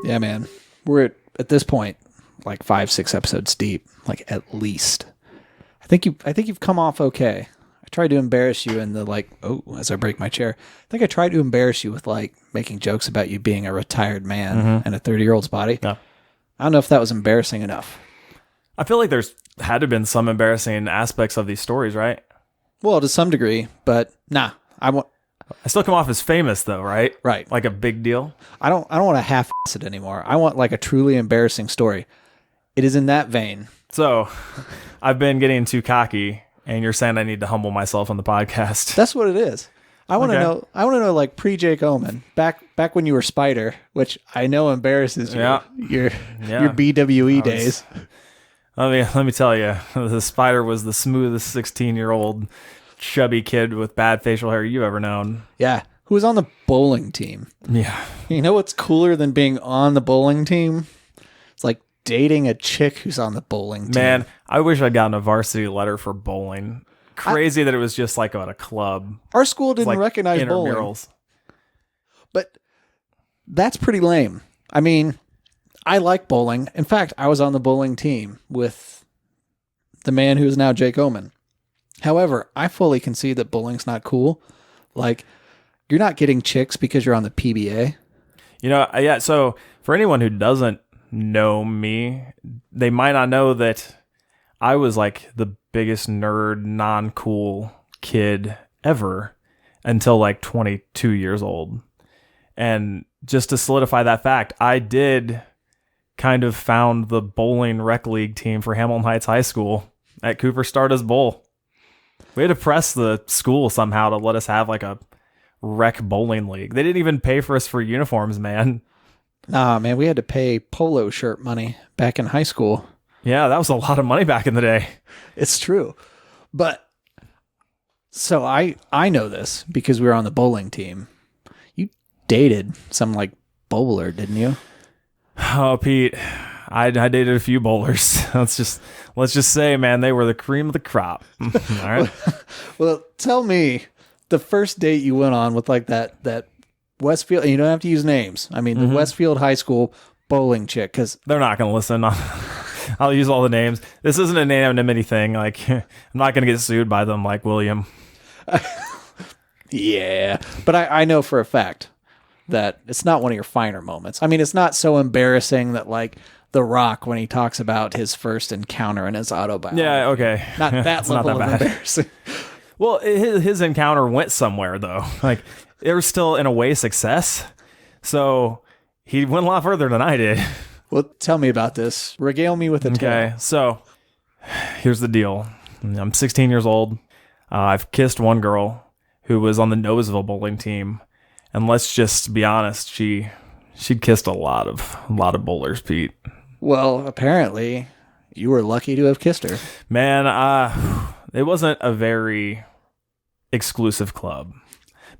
Yeah, man. We're at this point like 5-6 episodes deep, like at least. I think you've come off okay. I tried to embarrass you in the as I break my chair. I think I tried to embarrass you with like making jokes about you being a retired man in a 30-year-old's body. Yeah. I don't know if that was embarrassing enough. I feel like there's had to have been some embarrassing aspects of these stories, right? Well, to some degree, but nah. I still come off as famous though, right? Right. Like a big deal. I don't want to half-ass it anymore. I want like a truly embarrassing story. It is in that vein. So I've been getting too cocky, and you're saying I need to humble myself on the podcast. That's what it is. I want to know. I want to know, like pre-Jake Omen, back when you were Spider, which I know embarrasses you. Yeah. Your BWE days. Let me tell you, the Spider was the smoothest 16-year-old chubby kid with bad facial hair you ever known. Yeah, who was on the bowling team. Yeah. You know what's cooler than being on the bowling team? It's like dating a chick who's on the bowling team. Man, I wish I'd gotten a varsity letter for bowling. Crazy that it was just like at a club. Our school didn't recognize bowling. Intramurals. But that's pretty lame. I mean, I like bowling. In fact, I was on the bowling team with the man who is now Jake Omen. However, I fully concede that bowling's not cool. Like, you're not getting chicks because you're on the PBA. You know, yeah, so for anyone who doesn't know me, they might not know that I was like the biggest nerd, non-cool kid ever until like 22 years old. And just to solidify that fact, I did kind of found the bowling rec league team for Hamilton Heights High School at Cooper Stardust Bowl. We had to press the school somehow to let us have like a rec bowling league. They didn't even pay for us for uniforms, man. Nah, man, we had to pay polo shirt money back in high school. Yeah, that was a lot of money back in the day. It's true. But so I know this because we were on the bowling team. You dated some like bowler, didn't you? Oh, Pete, I dated a few bowlers. Let's just say, man, they were the cream of the crop. All right. Well, tell me the first date you went on with like that Westfield. You don't have to use names. I mean, the Westfield High School bowling chick, because they're not going to listen. I'll use all the names. This isn't an anonymity thing. Like, I'm not going to get sued by them like William. Yeah, but I know for a fact that it's not one of your finer moments. I mean, it's not so embarrassing that like The Rock when he talks about his first encounter in his autobiography. Yeah, okay. Not that level not that of bad. embarrassing. Well, his encounter went somewhere though. Like, it was still in a way success. So he went a lot further than I did. Well, tell me about this. Regale me with a tale. Okay, so here's the deal. I'm 16 years old. I've kissed one girl who was on the Noseville bowling team, and let's just be honest, she'd kissed a lot of bowlers, Pete. Well, apparently, you were lucky to have kissed her. Man, it wasn't a very exclusive club,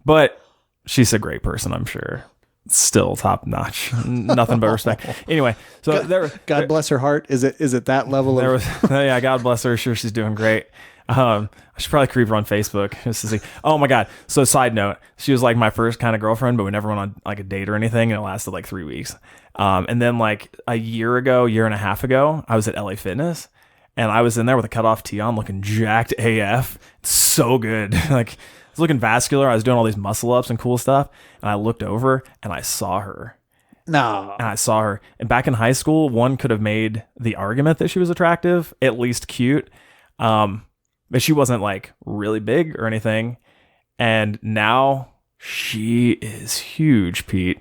but she's a great person, I'm sure. Still top notch, nothing but respect. Anyway, so God bless her heart. Is it that level of? Yeah, God bless her. Sure, she's doing great. I should probably creep her on Facebook just to see. Oh my God. So side note, she was like my first kind of girlfriend, but we never went on like a date or anything. And it lasted like 3 weeks. And then like a year and a half ago, I was at LA Fitness and I was in there with a cutoff tee on looking jacked AF. So good. Like, I was looking vascular. I was doing all these muscle ups and cool stuff. And I looked over and I saw her. No. And I saw her. And back in high school, one could have made the argument that she was attractive, at least cute. But she wasn't like really big or anything. And now she is huge, Pete.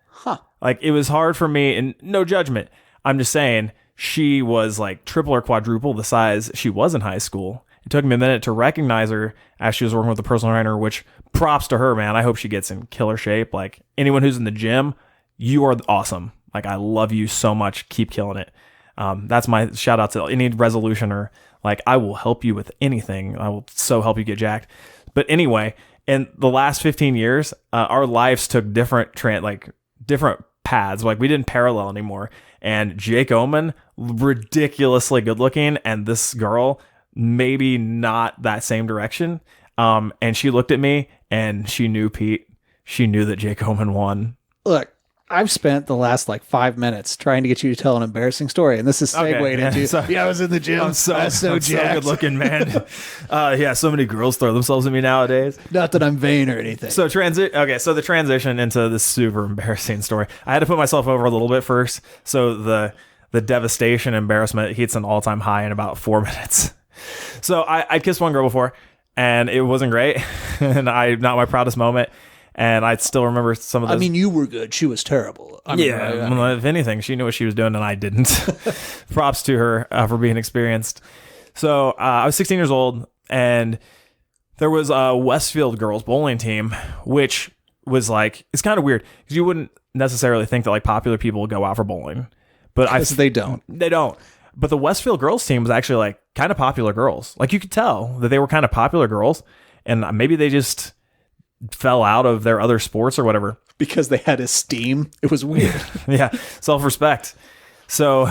Huh. Like, it was hard for me, and no judgment. I'm just saying she was like triple or quadruple the size she was in high school. It took me a minute to recognize her as she was working with a personal trainer, which props to her, man. I hope she gets in killer shape. Like, anyone who's in the gym, you are awesome. Like, I love you so much. Keep killing it. That's my shout out to any resolution, or like, I will help you with anything. I will so help you get jacked. But anyway, in the last 15 years, our lives took different paths. Like, we didn't parallel anymore. And Jake Omen, ridiculously good looking, and this girl, maybe not that same direction. And she looked at me and she knew, Pete. She knew that Jake Omen won. Look, I've spent the last like 5 minutes trying to get you to tell an embarrassing story, and this is segued into. Yeah, I was in the gym. I'm so jacked. good looking, man. Yeah, so many girls throw themselves at me nowadays. Not that I'm vain or anything. So the transition into this super embarrassing story. I had to put myself over a little bit first. So the devastation, embarrassment hits an all-time high in about 4 minutes. So I kissed one girl before, and it wasn't great, and not my proudest moment. And I still remember some of those. I mean, you were good. She was terrible. If anything, she knew what she was doing, and I didn't. Props to her for being experienced. So I was 16 years old, and there was a Westfield girls bowling team, which was like, it's kind of weird because you wouldn't necessarily think that like popular people go out for bowling, but they don't. They don't. But the Westfield girls team was actually like kind of popular girls. Like you could tell that they were kind of popular girls, and maybe they just fell out of their other sports or whatever because they had esteem. It was weird. Yeah, self-respect. So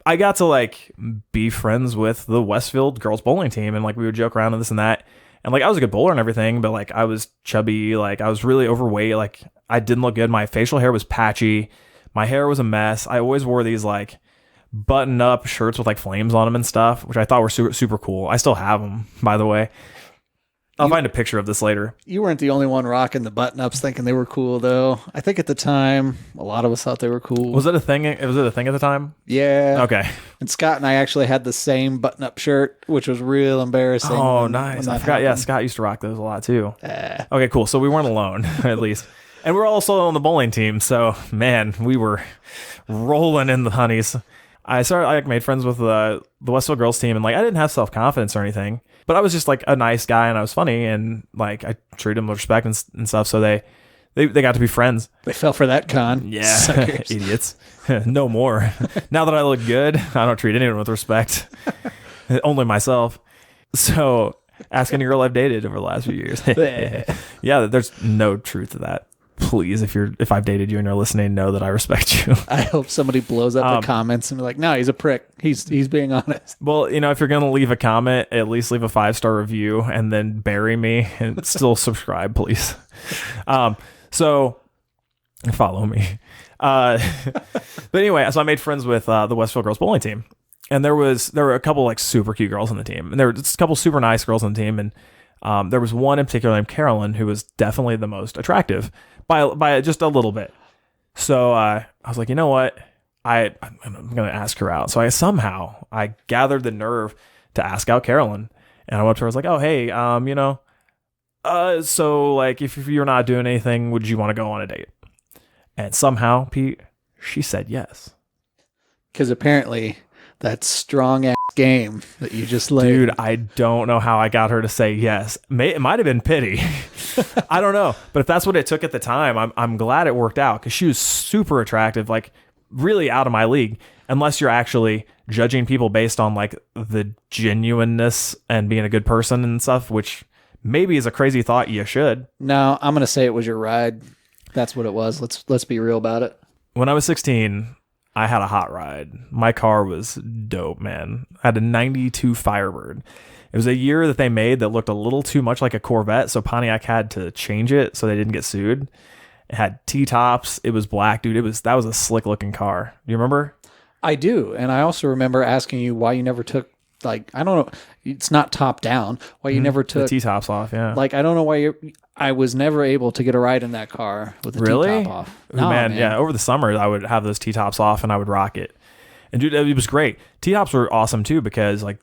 I got to like be friends with the Westfield girls bowling team, and like we would joke around and this and that, and like I was a good bowler and everything, but like I was chubby, like I was really overweight, like I didn't look good. My facial hair was patchy, my hair was a mess. I always wore these like button up shirts with like flames on them and stuff, which I thought were super, super cool. I still have them, by the way. I'll find a picture of this later. You weren't the only one rocking the button-ups thinking they were cool, though. I think at the time, a lot of us thought they were cool. Was it a thing? Was it a thing at the time? Yeah. Okay. And Scott and I actually had the same button-up shirt, which was real embarrassing. Oh, nice. I forgot. Yeah, Scott used to rock those a lot, too. Okay, cool. So we weren't alone, at least. And we're also on the bowling team, so, man, we were rolling in the honeys. I made friends with the Westfield girls team, and like I didn't have self-confidence or anything, but I was just like a nice guy, and I was funny, and like I treated them with respect and stuff. So they got to be friends. They fell for that con. Yeah, idiots. No more. Now that I look good, I don't treat anyone with respect. Only myself. So ask any girl I've dated over the last few years. Yeah, there's no truth to that. Please, if I've dated you and you're listening, know that I respect you. I hope somebody blows up the comments and be like, no, he's a prick. He's being honest. Well, if you're going to leave a comment, at least leave a 5-star review and then bury me and still subscribe, please. So follow me. But anyway, so I made friends with the Westfield girls bowling team, and there were a couple like super cute girls on the team, and there were just a couple super nice girls on the team, and there was one in particular named Carolyn who was definitely the most attractive by just a little bit. So I was like, you know what? I'm going to ask her out. So I gathered the nerve to ask out Carolyn, and I went up to her. I was like, oh, hey, so like if you're not doing anything, would you want to go on a date? And somehow, Pete, she said yes. Because apparently that strong ass game that you just laid. Dude, I don't know how I got her to say yes. It might have been pity. I don't know. But if that's what it took at the time, I'm glad it worked out, because she was super attractive, like really out of my league, unless you're actually judging people based on like the genuineness and being a good person and stuff, which maybe is a crazy thought. You should. No, I'm going to say it was your ride. That's what it was. Let's be real about it. When I was 16, I had a hot ride. My car was dope, man. I had a 92 Firebird. It was a year that they made that looked a little too much like a Corvette, so Pontiac had to change it so they didn't get sued. It had T-tops. It was black, dude. That was a slick-looking car. Do you remember? I do, and I also remember asking you why you never took, like, I don't know, it's not top down, why you never took the T-tops off, yeah. Like, I don't know why I was never able to get a ride in that car with the T-top off. No, man, yeah, over the summer, I would have those T-tops off and I would rock it. And dude, it was great. T-tops were awesome too, because like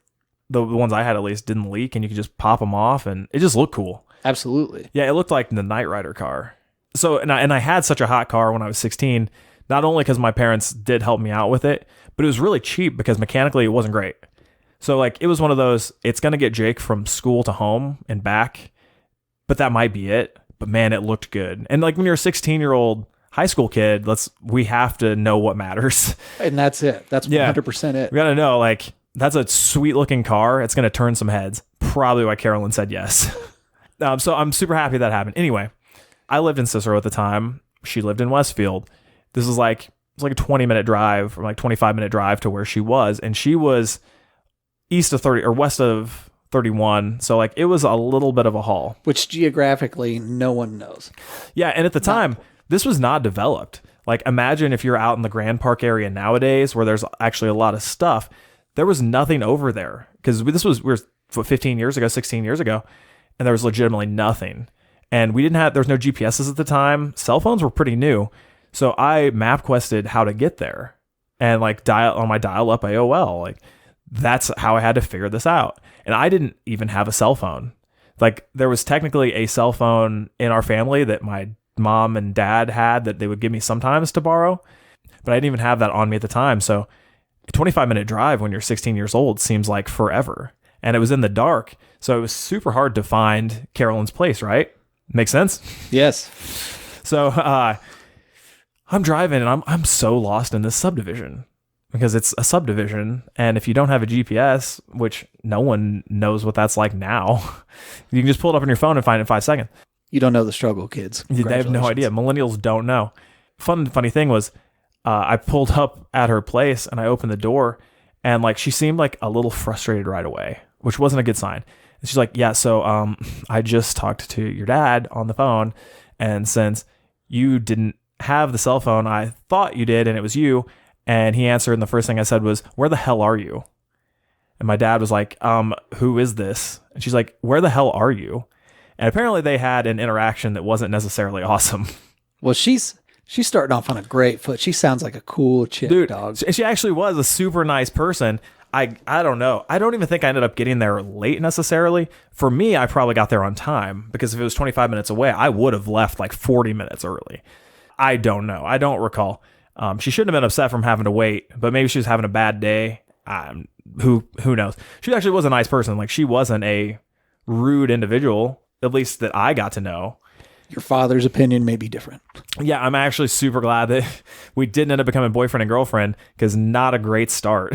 the ones I had at least didn't leak, and you could just pop them off and it just looked cool. Absolutely. Yeah, it looked like the Knight Rider car. So, and I had such a hot car when I was 16, not only because my parents did help me out with it, but it was really cheap because mechanically it wasn't great. So like it was one of those, it's going to get Jake from school to home and back, but that might be it. But man, it looked good. And like when you're a 16-year-old high school kid, we have to know what matters. And that's it. That's 100% it. We got to know, like, that's a sweet looking car. It's going to turn some heads. Probably why Carolyn said yes. So I'm super happy that happened. Anyway, I lived in Cicero at the time. She lived in Westfield. This is like, it's like a 20-minute drive or like 25-minute drive to where she was. And she was east of 30 or west of 31. So like it was a little bit of a haul. Which geographically no one knows. Yeah. And at the time, this was not developed. Like, imagine if you're out in the Grand Park area nowadays where there's actually a lot of stuff. There was nothing over there because we were 15 years ago, 16 years ago, and there was legitimately nothing. And there was no GPSs at the time. Cell phones were pretty new. So I MapQuested how to get there and like dial on my dial-up AOL. Like, that's how I had to figure this out. And I didn't even have a cell phone. Like, there was technically a cell phone in our family that my mom and dad had that they would give me sometimes to borrow, but I didn't even have that on me at the time. So a 25-minute drive when you're 16 years old seems like forever. And it was in the dark. So it was super hard to find Carolyn's place, right? Makes sense? Yes. So I'm driving and I'm so lost in this subdivision because it's a subdivision. And if you don't have a GPS, which no one knows what that's like now, you can just pull it up on your phone and find it in 5 seconds. You don't know the struggle, kids. They have no idea. Millennials don't know. Funny thing was, I pulled up at her place and I opened the door and like she seemed like a little frustrated right away, which wasn't a good sign. And she's like, yeah, so I just talked to your dad on the phone, and since you didn't have the cell phone, I thought you did and it was you. And he answered and the first thing I said was, where the hell are you? And my dad was like, who is this? And she's like, where the hell are you? And apparently they had an interaction that wasn't necessarily awesome. Well, she's starting off on a great foot. She sounds like a cool chick, dude, dog. She actually was a super nice person. I don't know. I don't even think I ended up getting there late necessarily. For me, I probably got there on time because if it was 25 minutes away, I would have left like 40 minutes early. I don't know. I don't recall. She shouldn't have been upset from having to wait, but maybe she was having a bad day. Who knows? She actually was a nice person. Like, she wasn't a rude individual, at least that I got to know. Your father's opinion may be different. Yeah, I'm actually super glad that we didn't end up becoming boyfriend and girlfriend because not a great start.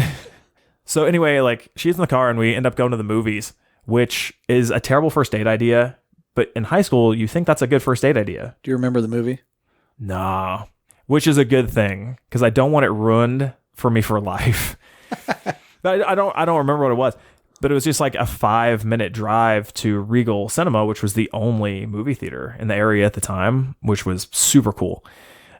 So anyway, like, she's in the car and we end up going to the movies, which is a terrible first date idea. But in high school, you think that's a good first date idea. Do you remember the movie? Nah, which is a good thing because I don't want it ruined for me for life. I don't remember what it was. But it was just like a 5-minute drive to Regal Cinema, which was the only movie theater in the area at the time, which was super cool.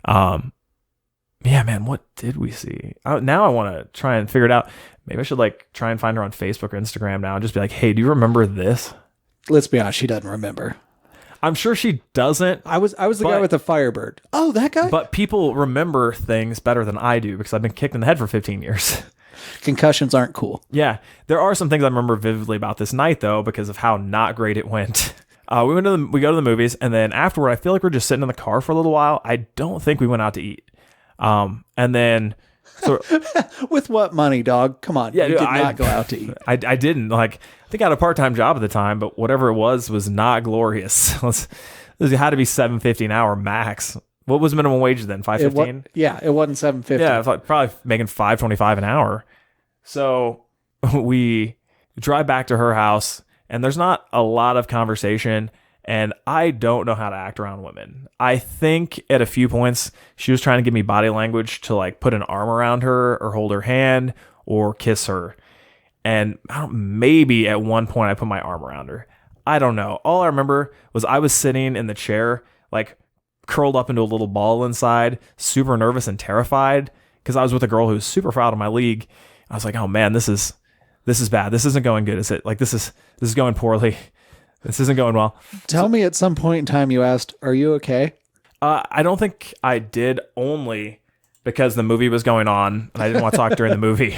Yeah, man, what did we see? Now I want to try and figure it out. Maybe I should like try and find her on Facebook or Instagram now and just be like, hey, do you remember this? Let's be honest, she doesn't remember. I'm sure she doesn't. I was the guy with the Firebird. Oh, that guy? But people remember things better than I do because I've been kicked in the head for 15 years. Concussions aren't cool. Yeah. There are some things I remember vividly about this night, though, because of how not great it went. We go to the movies, and then afterward, I feel like we're just sitting in the car for a little while. I don't think we went out to eat. And then... So, with what money, dog? Come on. Yeah, you did not go out to eat. I didn't. Like, I think I had a part-time job at the time, but whatever it was not glorious. It had to be $7.50 an hour max. What was minimum wage then? $5.15? Yeah, it wasn't $7.50. Yeah, probably making $5.25 an hour. So we drive back to her house, and there's not a lot of conversation, and I don't know how to act around women. I think at a few points she was trying to give me body language to like put an arm around her or hold her hand or kiss her. And maybe at one point I put my arm around her. I don't know. All I remember was I was sitting in the chair, like curled up into a little ball inside, super nervous and terrified because I was with a girl who was super proud of my league. I was like, oh man, this is bad. This isn't going good, is it? Like this is going poorly. This isn't going well. Tell me at some point in time you asked, are you okay? I don't think I did, only because the movie was going on and I didn't want to talk during the movie.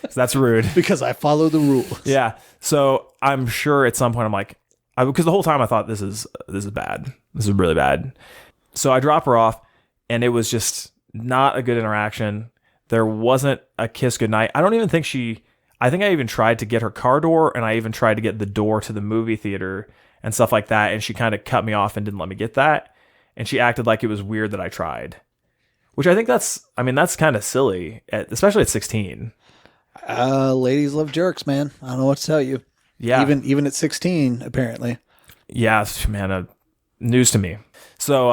So that's rude. Because I follow the rules. Yeah. So I'm sure at some point I'm like, because the whole time I thought this is bad. This is really bad. So I drop her off and it was just not a good interaction. There wasn't a kiss goodnight. I think I even tried to get her car door and I even tried to get the door to the movie theater and stuff like that. And she kind of cut me off and didn't let me get that. And she acted like it was weird that I tried, which I think that's kind of silly, especially at 16. Ladies love jerks, man. I don't know what to tell you. Yeah. Even at 16, apparently. Yeah, man, news to me. So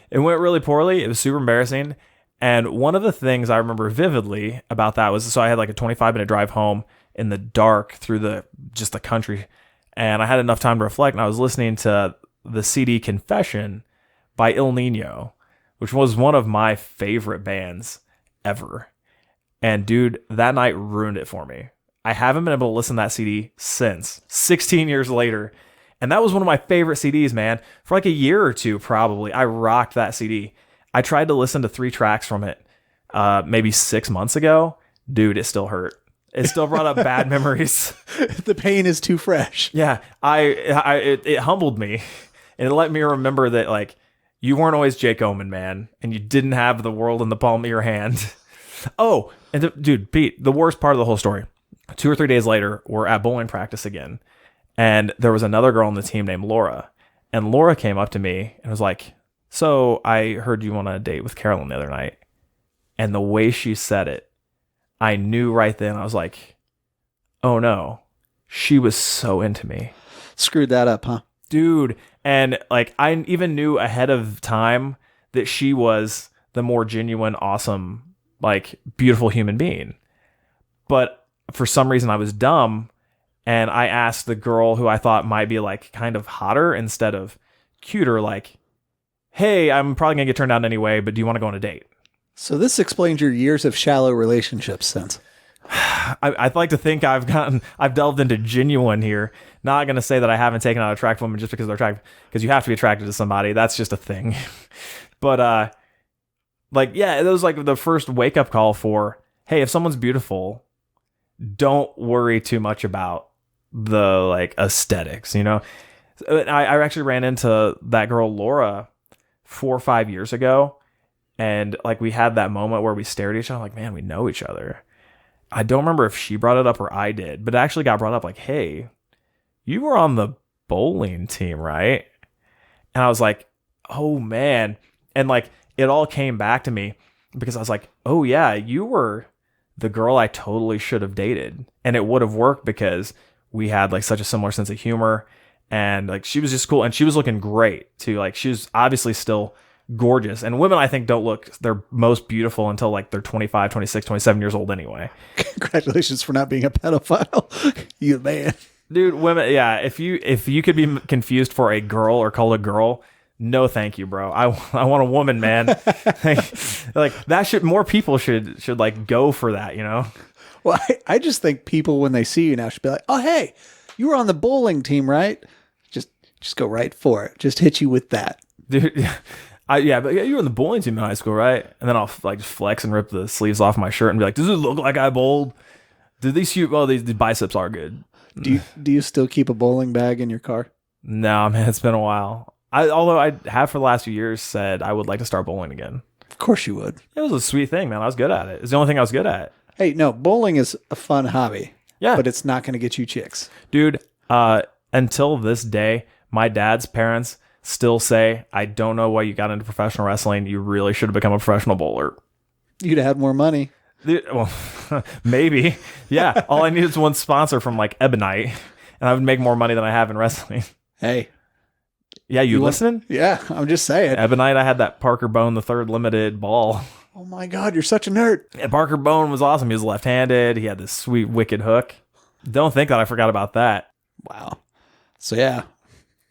it went really poorly. It was super embarrassing. And one of the things I remember vividly about that was, so I had like a 25-minute drive home in the dark through the country. And I had enough time to reflect. And I was listening to the CD Confession by Il Nino, which was one of my favorite bands ever. And dude, that night ruined it for me. I haven't been able to listen to that CD since, 16 years later. And that was one of my favorite CDs, man. For like a year or two, probably, I rocked that CD. I tried to listen to 3 tracks from it maybe 6 months ago. Dude, it still hurt. It still brought up bad memories. The pain is too fresh. Yeah, it humbled me. And it let me remember that, like, you weren't always Jake Omen, man. And you didn't have the world in the palm of your hand. Oh, and dude, Pete, the worst part of the whole story. 2 or 3 days later, we're at bowling practice again. And there was another girl on the team named Laura. And Laura came up to me and was like, so I heard you on a date with Carolyn the other night. And the way she said it, I knew right then. I was like, oh no, she was so into me. Screwed that up, huh? Dude. And like, I even knew ahead of time that she was the more genuine, awesome, like beautiful human being. But for some reason I was dumb. And I asked the girl who I thought might be like kind of hotter instead of cuter, like, hey, I'm probably going to get turned down anyway, but do you want to go on a date? So this explains your years of shallow relationships since. I'd like to think I've delved into genuine here. Not going to say that I haven't taken out attractive women just because they're attractive, because you have to be attracted to somebody. That's just a thing. But like, yeah, it was like the first wake up call for, hey, if someone's beautiful, don't worry too much about the like aesthetics, you know. I actually ran into that girl Laura 4 or 5 years ago, and like we had that moment where we stared at each other like, man, we know each other. I don't remember if she brought it up or I did, but it actually got brought up like, hey, you were on the bowling team, right? And I was like, oh man. And like it all came back to me because I was like, oh yeah, you were the girl I totally should have dated. And it would have worked because we had like such a similar sense of humor, and like she was just cool, and she was looking great too. Like she was obviously still gorgeous, and women I think don't look their most beautiful until like they're 25, 26, 27 years old anyway. Congratulations for not being a pedophile. You man. Dude, women, yeah, if you could be confused for a girl or called a girl, no thank you, bro. I want a woman, man. like that should, more people should like go for that, you know? Well, I just think people, when they see you now, should be like, oh, hey, you were on the bowling team, right? Just go right for it. Just hit you with that. Dude, but you were on the bowling team in high school, right? And then I'll like just flex and rip the sleeves off my shirt and be like, does it look like I bowled? Did these these biceps are good. Do you still keep a bowling bag in your car? No, man, it's been a while. Although I have for the last few years said I would like to start bowling again. Of course you would. It was a sweet thing, man. I was good at it. It's the only thing I was good at. Hey, no, bowling is a fun hobby. Yeah. But it's not going to get you chicks. Dude, until this day, my dad's parents still say, I don't know why you got into professional wrestling. You really should have become a professional bowler. You'd have had more money. Dude, well, maybe. Yeah. All I needed was one sponsor from like Ebonite, and I would make more money than I have in wrestling. Hey. Yeah, you listening? Yeah, I'm just saying. Ebonite, I had that Parker Bone, the third limited ball. Oh my God, you're such a nerd. Yeah, Parker Bone was awesome. He was left-handed. He had this sweet, wicked hook. Don't think that I forgot about that. Wow. So yeah,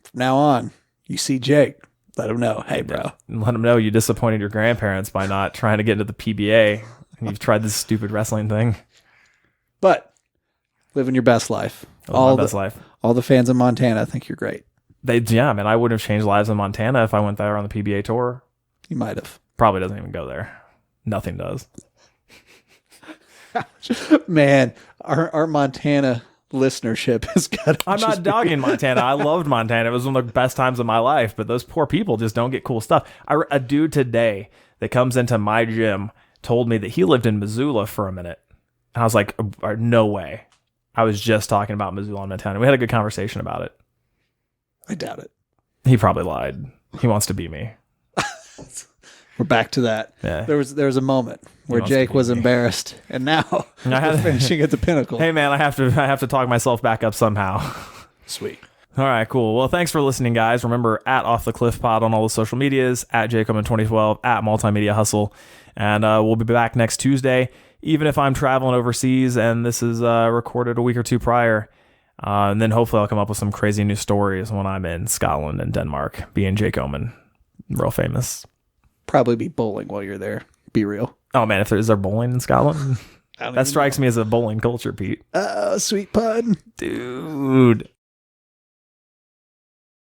from now on, you see Jake, let him know, hey, bro. Let him know you disappointed your grandparents by not trying to get into the PBA, and you've tried this stupid wrestling thing. But living your best life. All the fans in Montana think you're great. Man, I wouldn't have changed lives in Montana if I went there on the PBA tour. You might have. Probably doesn't even go there. Nothing does. Man, our Montana listenership has got to. I'm not dogging Montana. I loved Montana. It was one of the best times of my life, but those poor people just don't get cool stuff. A dude today that comes into my gym told me that he lived in Missoula for a minute. And I was like, no way. I was just talking about Missoula and Montana. We had a good conversation about it. I doubt it. He probably lied. He wants to be me. We're back to that. Yeah. There was a moment where Jake was embarrassed, and now we're finishing at the pinnacle. Hey man, I have to talk myself back up somehow. Sweet. All right, cool. Well, thanks for listening, guys. Remember, at Off the Cliff Pod on all the social medias, at JakeOmen2012, at Multimedia Hustle, and we'll be back next Tuesday. Even if I'm traveling overseas and this is recorded a week or two prior, and then hopefully I'll come up with some crazy new stories when I'm in Scotland and Denmark, being Jake Omen, real famous. probably be bowling while you're there. Be real. Oh man, if there's there bowling in Scotland, that strikes me as a bowling culture, Pete. Sweet pun. Dude.